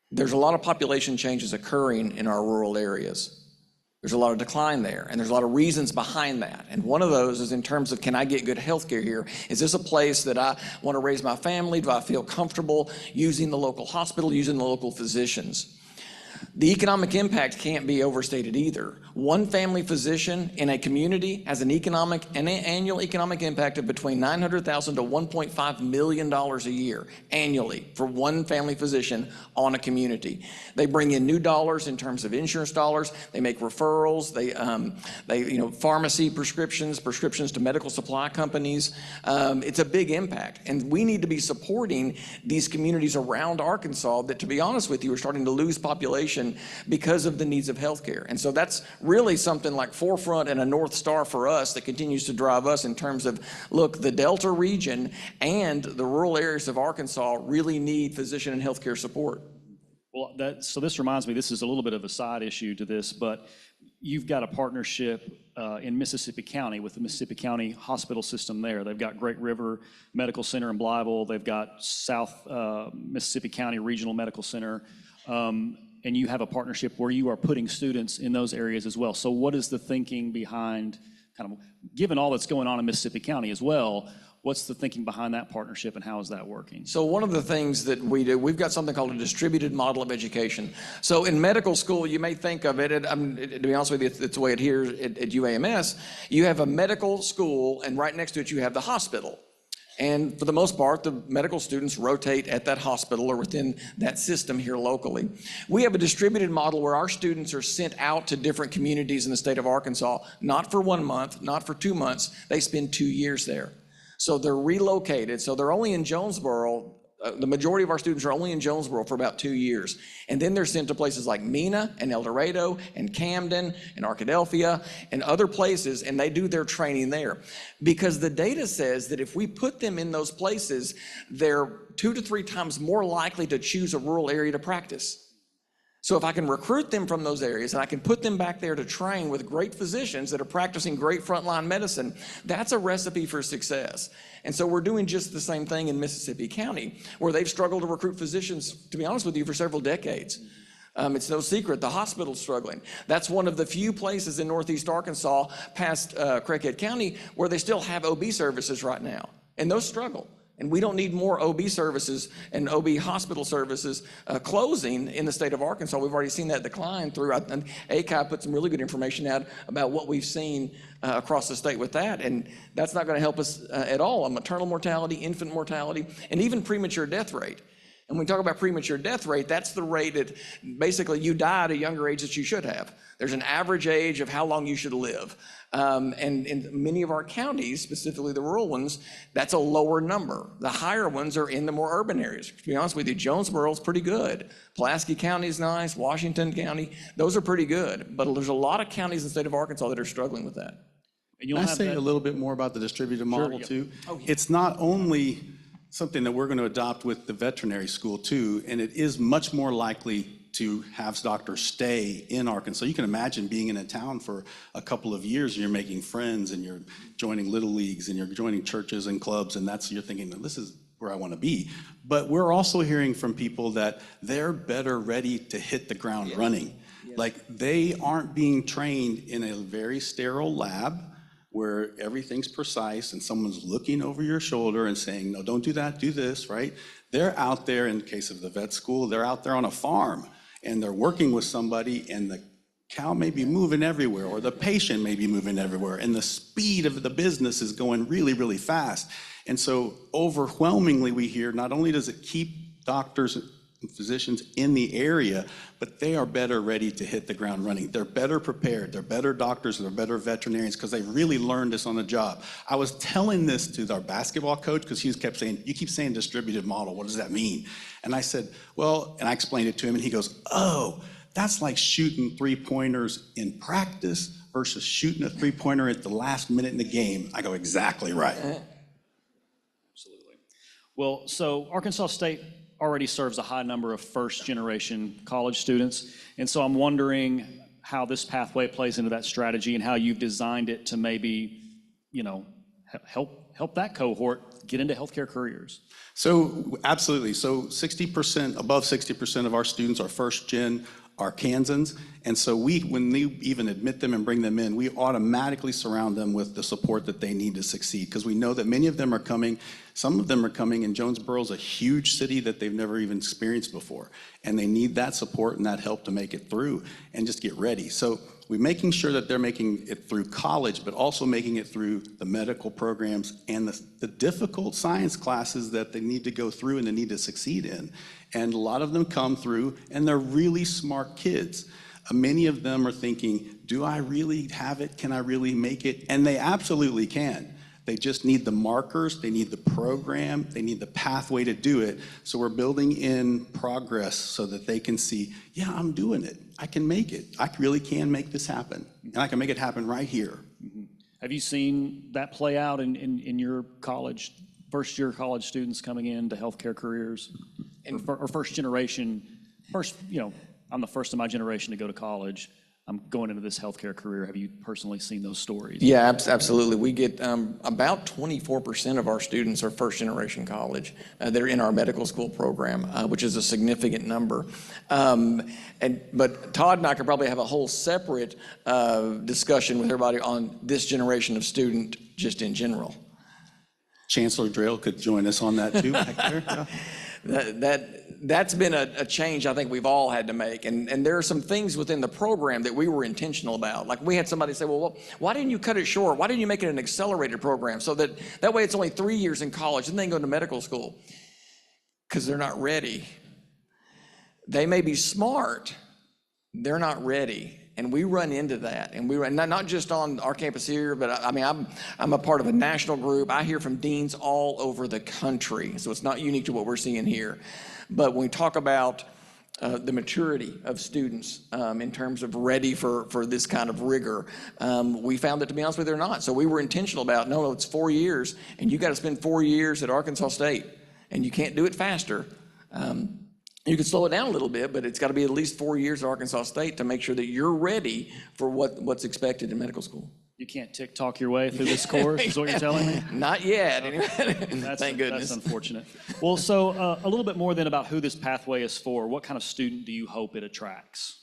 there's a lot of population changes occurring in our rural areas. There's a lot of decline there, and there's a lot of reasons behind that. And one of those is in terms of, can I get good health care here? Is this a place that I want to raise my family? Do I feel comfortable using the local hospital, using the local physicians? The economic impact can't be overstated either. One family physician in a community has an annual economic impact of between $900,000 to $1.5 million a year annually for one family physician on a community. They bring in new dollars in terms of insurance dollars. They make referrals. They pharmacy prescriptions to medical supply companies. It's a big impact, and we need to be supporting these communities around Arkansas that, to be honest with you, are starting to lose population because of the needs of healthcare. And so that's really something like forefront and a North Star for us that continues to drive us in terms of, look, the Delta region and the rural areas of Arkansas really need physician and healthcare support. Well, so this reminds me, this is a little bit of a side issue to this, but you've got a partnership in Mississippi County with the Mississippi County Hospital System there. They've got Great River Medical Center in Blytheville. They've got South Mississippi County Regional Medical Center. And you have a partnership where you are putting students in those areas as well. So what is the thinking behind, kind of, given all that's going on in Mississippi County as well, what's the thinking behind that partnership and how is that working? So one of the things that we do, we've got something called a distributed model of education. So in medical school, you may think of it, to be honest with you, it's the way it here at UAMS, you have a medical school and right next to it you have the hospital. And for the most part, the medical students rotate at that hospital or within that system here locally. We have a distributed model where our students are sent out to different communities in the state of Arkansas, not for 1 month, not for 2 months, they spend 2 years there. So they're relocated, so they're only in Jonesboro. The majority of our students are only in Jonesboro for about 2 years. And then they're sent to places like Mena and El Dorado and Camden and Arkadelphia and other places, and they do their training there. Because the data says that if we put them in those places, they're 2 to 3 times more likely to choose a rural area to practice. So if I can recruit them from those areas and I can put them back there to train with great physicians that are practicing great frontline medicine, that's a recipe for success. And so we're doing just the same thing in Mississippi County, where they've struggled to recruit physicians, to be honest with you, for several decades. It's no secret, the hospital's struggling. That's one of the few places in Northeast Arkansas past Craighead County where they still have OB services right now, and those struggle. And we don't need more OB services and OB hospital services closing in the state of Arkansas. We've already seen that decline throughout. And ACI put some really good information out about what we've seen across the state with that. And that's not going to help us at all on maternal mortality, infant mortality, and even premature death rate. And when we talk about premature death rate, that's the rate that basically you die at a younger age that you should have. There's an average age of how long you should live. And in many of our counties, specifically the rural ones, that's a lower number. The higher ones are in the more urban areas. To be honest with you, Jonesboro's pretty good. Pulaski County is nice, Washington County, those are pretty good. But there's a lot of counties in the state of Arkansas that are struggling with that. And you'll Can I have say that- a little bit more about the distributed model too? Oh, yeah. It's not only something that we're going to adopt with the veterinary school too, and it is much more likely to have doctors stay in Arkansas. You can imagine being in a town for a couple of years and you're making friends and you're joining little leagues and you're joining churches and clubs, and you're thinking, this is where I want to be. But we're also hearing from people that they're better ready to hit the ground running. Like they aren't being trained in a very sterile lab where everything's precise and someone's looking over your shoulder and saying, no, don't do that, do this, right? They're out there, in the case of the vet school, they're out there on a farm and they're working with somebody, and the cow may be moving everywhere or the patient may be moving everywhere, and the speed of the business is going really, really fast. And so overwhelmingly we hear, not only does it keep doctors and physicians in the area, but they are better ready to hit the ground running. They're better prepared. They're better doctors. They're better veterinarians because they really learned this on the job. I was telling this to our basketball coach because he kept saying, you keep saying distributed model. What does that mean? And I said, well, and I explained it to him and he goes, oh, that's like shooting 3-pointers in practice versus shooting a three-pointer at the last minute in the game. I go, exactly right. Absolutely. Well, so Arkansas State already serves a high number of first-generation college students, and so I'm wondering how this pathway plays into that strategy and how you've designed it to maybe, help that cohort get into healthcare careers. So absolutely. So 60%, above 60% of our students are first gen, are Kansans. And so when we even admit them and bring them in, we automatically surround them with the support that they need to succeed. Because we know that many of them are coming, some of them are coming, and Jonesboro's a huge city that they've never even experienced before. And they need that support and that help to make it through and just get ready. So we're making sure that they're making it through college, but also making it through the medical programs and the difficult science classes that they need to go through and they need to succeed in. And a lot of them come through, and they're really smart kids. Many of them are thinking, do I really have it? Can I really make it? And they absolutely can. They just need the markers, they need the program, they need the pathway to do it. So we're building in progress so that they can see, yeah, I'm doing it. I can make it. I really can make this happen. And I can make it happen right here. Mm-hmm. Have you seen that play out in your college, first-year college students coming into healthcare careers? Or first generation, I'm the first in my generation to go to college. I'm going into this healthcare career. Have you personally seen those stories? Yeah, absolutely. We get about 24% of our students are first generation college. They're in our medical school program, which is a significant number. But Todd and I could probably have a whole separate discussion with everybody on this generation of student just in general. Chancellor Drell could join us on that too back there. Yeah. That's been a change I think we've all had to make. And there are some things within the program that we were intentional about. Like we had somebody say, well, why didn't you cut it short? Why didn't you make it an accelerated program so that way it's only 3 years in college and then go to medical school? Because they're not ready. They may be smart, they're not ready. And we run into that, and we run not just on our campus here, but I'm a part of a national group. I hear from deans all over the country, so it's not unique to what we're seeing here. But when we talk about the maturity of students in terms of ready for this kind of rigor, we found that, to be honest with you, they're not. So we were intentional about, no, it's 4 years, and you got to spend 4 years at Arkansas State, and you can't do it faster. You can slow it down a little bit, but it's got to be at least 4 years at Arkansas State to make sure that you're ready for what's expected in medical school. You can't TikTok your way through this course, is what you're telling me? Not yet. Thank goodness. That's unfortunate. Well, so a little bit more then about who this pathway is for. What kind of student do you hope it attracts?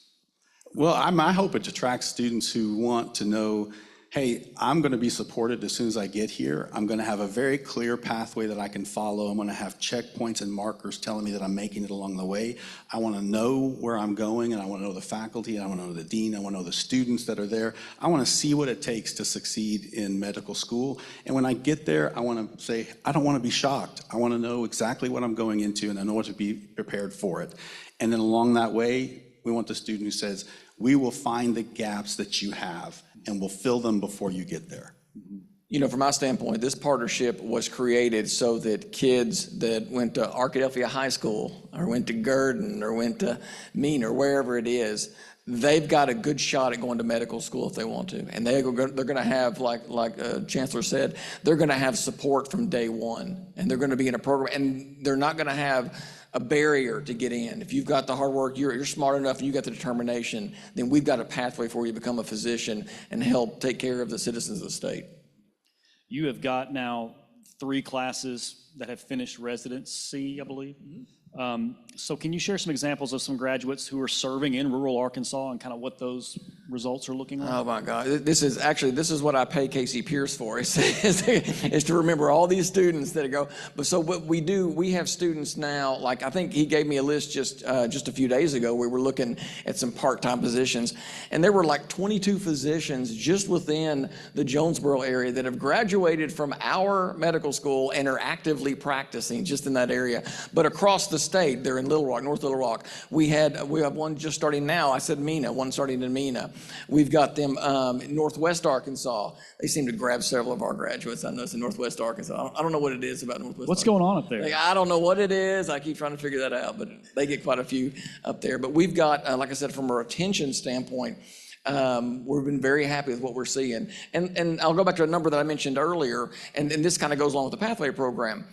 Well, I hope it attracts students who want to know, hey, I'm going to be supported as soon as I get here. I'm going to have a very clear pathway that I can follow. I'm going to have checkpoints and markers telling me that I'm making it along the way. I want to know where I'm going, and I want to know the faculty, and I want to know the dean, I want to know the students that are there. I want to see what it takes to succeed in medical school. And when I get there, I want to say, I don't want to be shocked. I want to know exactly what I'm going into, and I know what to be prepared for it. And then along that way, we want the student who says, we will find the gaps that you have, and we'll fill them before you get there. You know, from my standpoint, this partnership was created so that kids that went to Arkadelphia High School or went to Gurdon or went to Mean or wherever it is, they've got a good shot at going to medical school if they want to. And they're going to have, like Chancellor said, they're going to have support from day one. And they're going to be in a program, and they're not going to have a barrier to get in. If you've got the hard work, you're smart enough, and you got the determination, then we've got a pathway for you to become a physician and help take care of the citizens of the state. You have got now 3 classes that have finished residency, I believe. So can you share some examples of some graduates who are serving in rural Arkansas and kind of what those results are looking like? Oh my God, this is what I pay Casey Pierce for, is to remember all these students that go. But so what we do, we have students now, like I think he gave me a list just a few days ago. We were looking at some part-time positions, and there were like 22 physicians just within the Jonesboro area that have graduated from our medical school and are actively practicing just in that area. But across the state, they're in Little Rock, North Little Rock. We have one just starting now. I said Mena, one starting in Mena. We've got them in Northwest Arkansas. They seem to grab several of our graduates. I know it's in Northwest Arkansas. I don't know what it is about Northwest What's Arkansas. going on up there? Like, I don't know what it is. I keep trying to figure that out, but they get quite a few up there. But we've got, like I said, from a retention standpoint, We've been very happy with what we're seeing. And I'll go back to a number that I mentioned earlier, and this kind of goes along with the Pathway Program.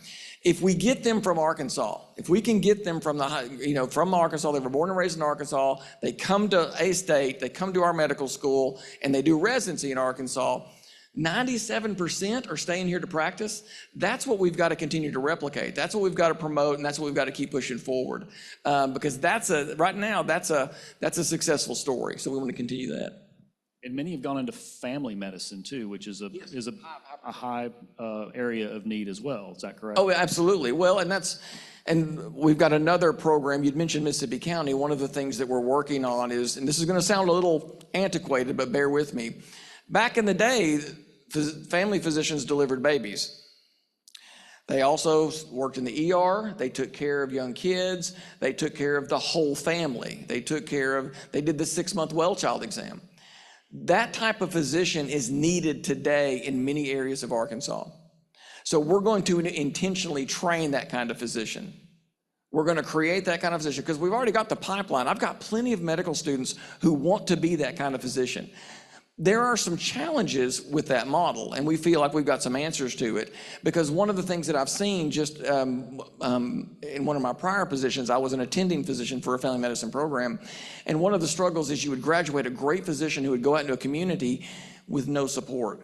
If we get them from Arkansas, if we can get them from from Arkansas, they were born and raised in Arkansas, they come to A-State, they come to our medical school, and they do residency in Arkansas, 97% are staying here to practice. That's what we've got to continue to replicate. That's what we've got to promote, and that's what we've got to keep pushing forward. Because right now, that's a successful story. So we want to continue that. And many have gone into family medicine too, which is a high area of need as well. Is that correct? Oh, absolutely. Well, and we've got another program. You'd mentioned Mississippi County. One of the things that we're working on is, and this is going to sound a little antiquated, but bear with me. Back in the day, family physicians delivered babies. They also worked in the ER. They took care of young kids. They took care of the whole family. They did the 6-month well child exam. That type of physician is needed today in many areas of Arkansas. So we're going to intentionally train that kind of physician. We're going to create that kind of physician because we've already got the pipeline. I've got plenty of medical students who want to be that kind of physician. There are some challenges with that model, and we feel like we've got some answers to it, because one of the things that I've seen just in one of my prior positions, I was an attending physician for a family medicine program, and one of the struggles is you would graduate a great physician who would go out into a community with no support.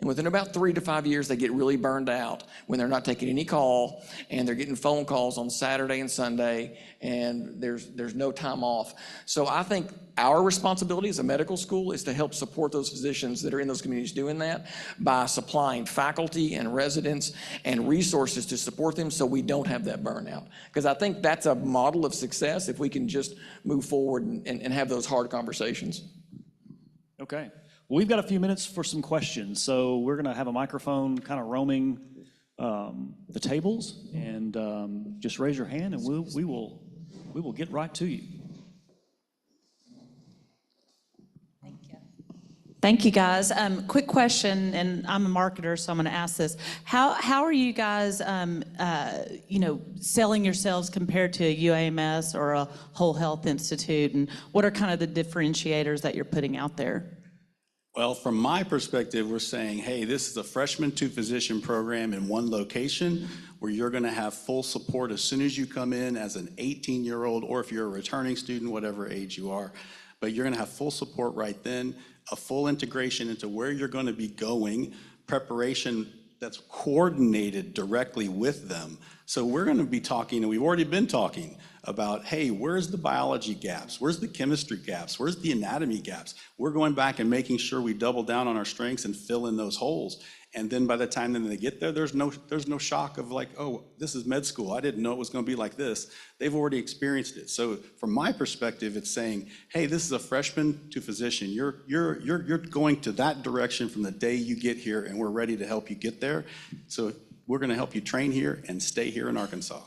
And within about 3 to 5 years, they get really burned out when they're not taking any call, and they're getting phone calls on Saturday and Sunday, and there's no time off. So I think our responsibility as a medical school is to help support those physicians that are in those communities doing that by supplying faculty and residents and resources to support them so we don't have that burnout. Because I think that's a model of success if we can just move forward and have those hard conversations. Okay. Well, we've got a few minutes for some questions, so we're going to have a microphone kind of roaming the tables, and just raise your hand, and we will get right to you. Thank you, guys. Quick question, and I'm a marketer, so I'm going to ask this: How are you guys, selling yourselves compared to a UAMS or a Whole Health Institute, and what are kind of the differentiators that you're putting out there? Well, from my perspective, we're saying, hey, this is a freshman to physician program in one location where you're going to have full support as soon as you come in as an 18-year-old, or if you're a returning student, whatever age you are. But you're going to have full support right then, a full integration into where you're going to be going, preparation that's coordinated directly with them. So we're going to be talking, and we've already been talking about, hey, where's the biology gaps? Where's the chemistry gaps? Where's the anatomy gaps? We're going back and making sure we double down on our strengths and fill in those holes. And then by the time then they get there, there's no shock of like, oh, this is med school. I didn't know it was going to be like this. They've already experienced it. So from my perspective, it's saying, hey, this is a freshman to physician. You're going to that direction from the day you get here, and we're ready to help you get there. So we're going to help you train here and stay here in Arkansas.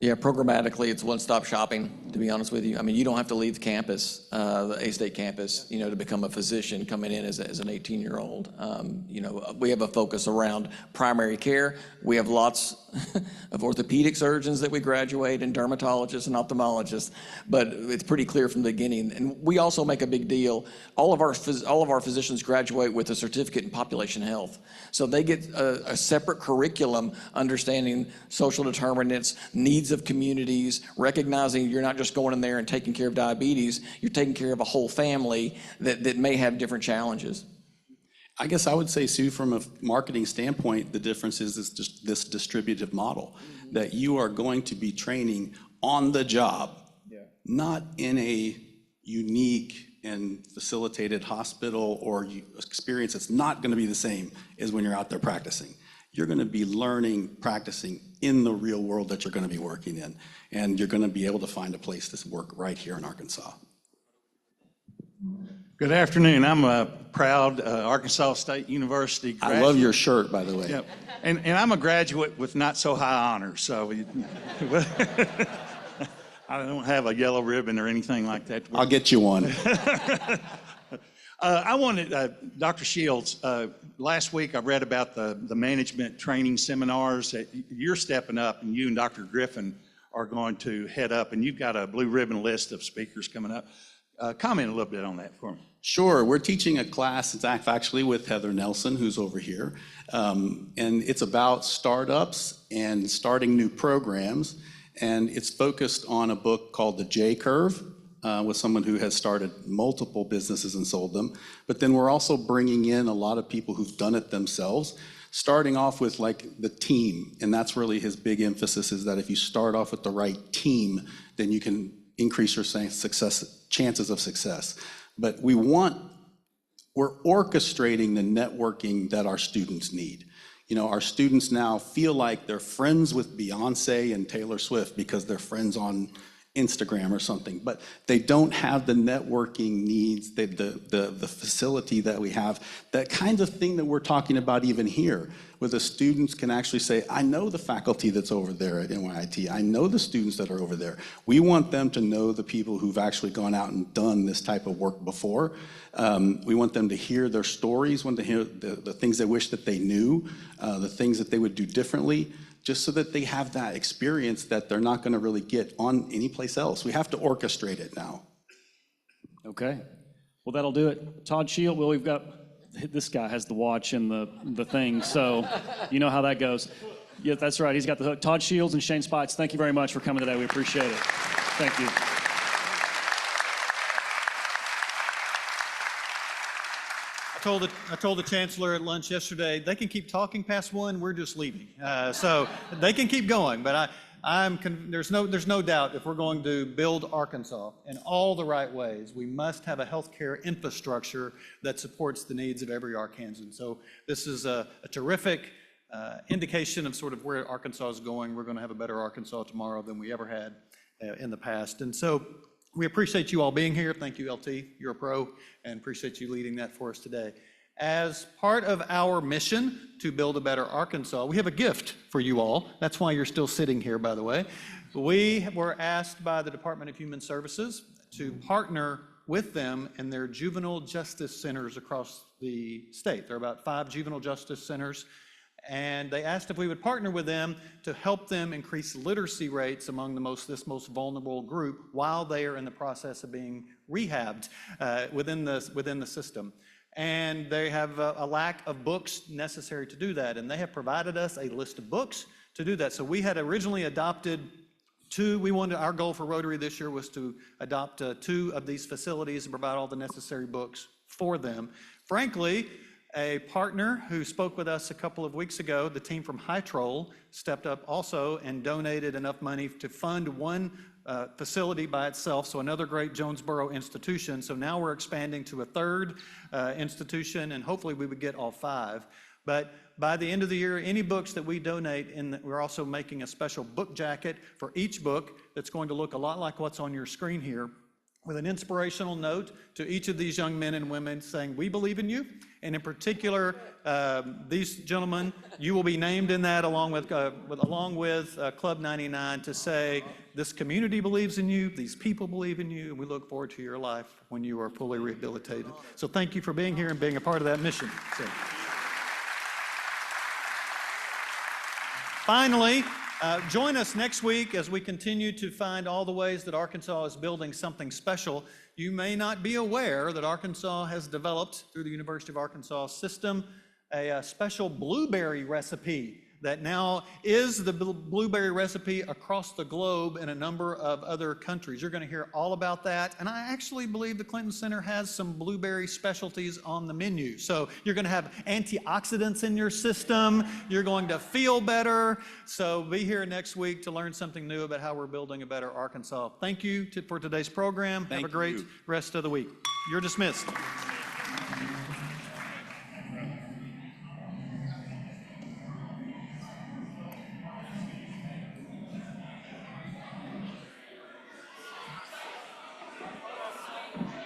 Yeah, programmatically, it's one-stop shopping, to be honest with you. I mean, you don't have to leave campus, the A-State campus, to become a physician coming in as an 18-year-old. We have a focus around primary care. We have lots of orthopedic surgeons that we graduate, and dermatologists and ophthalmologists, but it's pretty clear from the beginning. And we also make a big deal. All of our physicians graduate with a certificate in population health. So they get a separate curriculum understanding social determinants, needs of communities, recognizing you're not just going in there and taking care of diabetes, you're taking care of a whole family that may have different challenges. I guess I would say, Sue, from a marketing standpoint, the difference is this distributive model, that you are going to be training on the job, not in a unique and facilitated hospital or experience that's not going to be the same as when you're out there practicing. You're going to be learning, practicing in the real world that you're going to be working in, and you're going to be able to find a place to work right here in Arkansas. Good afternoon. I'm a proud Arkansas State University graduate. I love your shirt, by the way. Yep. And I'm a graduate with not so high honors, so I don't have a yellow ribbon or anything like that. I'll get you one. I wanted, Dr. Shields, last week I read about the management training seminars that you're stepping up, and you and Dr. Griffin are going to head up, and you've got a blue ribbon list of speakers coming up. Comment a little bit on that for me. Sure, we're teaching a class, it's actually with Heather Nelson, who's over here. And it's about startups and starting new programs. And it's focused on a book called The J Curve, with someone who has started multiple businesses and sold them. But then we're also bringing in a lot of people who've done it themselves, starting off with like the team. And that's really his big emphasis, is that if you start off with the right team, then you can increase your chances of success. But we're orchestrating the networking that our students need. You know, our students now feel like they're friends with Beyonce and Taylor Swift because they're friends on Instagram or something, but they don't have the networking needs, the facility that we have, that kind of thing that we're talking about even here, where the students can actually say, I know the faculty that's over there at NYIT, I know the students that are over there. We want them to know the people who've actually gone out and done this type of work before. We want them to hear their stories, want to hear the things they wish that they knew, the things that they would do differently, just so that they have that experience that they're not going to really get on any place else. We have to orchestrate it now. Okay, well, that'll do it. Todd Shield, well, we've got, this guy has the watch and the thing, so you know how that goes. Yeah, that's right, he's got the hook. Todd Shields and Shane Spites, thank you very much for coming today. We appreciate it. Thank you. I told the chancellor at lunch yesterday, they can keep talking past 1, we're just leaving. So they can keep going, but there's no doubt if we're going to build Arkansas in all the right ways, we must have a healthcare infrastructure that supports the needs of every Arkansan. So this is a terrific indication of sort of where Arkansas is going. We're going to have a better Arkansas tomorrow than we ever had in the past. And so we appreciate you all being here. Thank you, LT. You're a pro, and appreciate you leading that for us today. As part of our mission to build a better Arkansas, we have a gift for you all. That's why you're still sitting here, by the way. We were asked by the Department of Human Services to partner with them in their juvenile justice centers across the state. There are about 5 juvenile justice centers, and they asked if we would partner with them to help them increase literacy rates among this most vulnerable group while they are in the process of being rehabbed within the system. And they have a lack of books necessary to do that, and they have provided us a list of books to do that. So we had originally adopted 2. Our goal for Rotary this year was to adopt 2 of these facilities and provide all the necessary books for them. Frankly, a partner who spoke with us a couple of weeks ago, the team from High Troll, stepped up also and donated enough money to fund 1 facility by itself, so another great Jonesboro institution. So now we're expanding to a 3rd institution, and hopefully we would get all 5. But by the end of the year, any books that we donate, we're also making a special book jacket for each book that's going to look a lot like what's on your screen here, with an inspirational note to each of these young men and women saying, we believe in you. And in particular, these gentlemen, you will be named in that along with Club 99 to say, this community believes in you, these people believe in you, and we look forward to your life when you are fully rehabilitated. So thank you for being here and being a part of that mission. So. Finally, join us next week as we continue to find all the ways that Arkansas is building something special. You may not be aware that Arkansas has developed, through the University of Arkansas system, a special blueberry recipe that now is the blueberry recipe across the globe in a number of other countries. You're going to hear all about that. And I actually believe the Clinton Center has some blueberry specialties on the menu. So you're going to have antioxidants in your system. You're going to feel better. So be here next week to learn something new about how we're building a better Arkansas. Thank you for today's program. Have a great rest of the week. You're dismissed.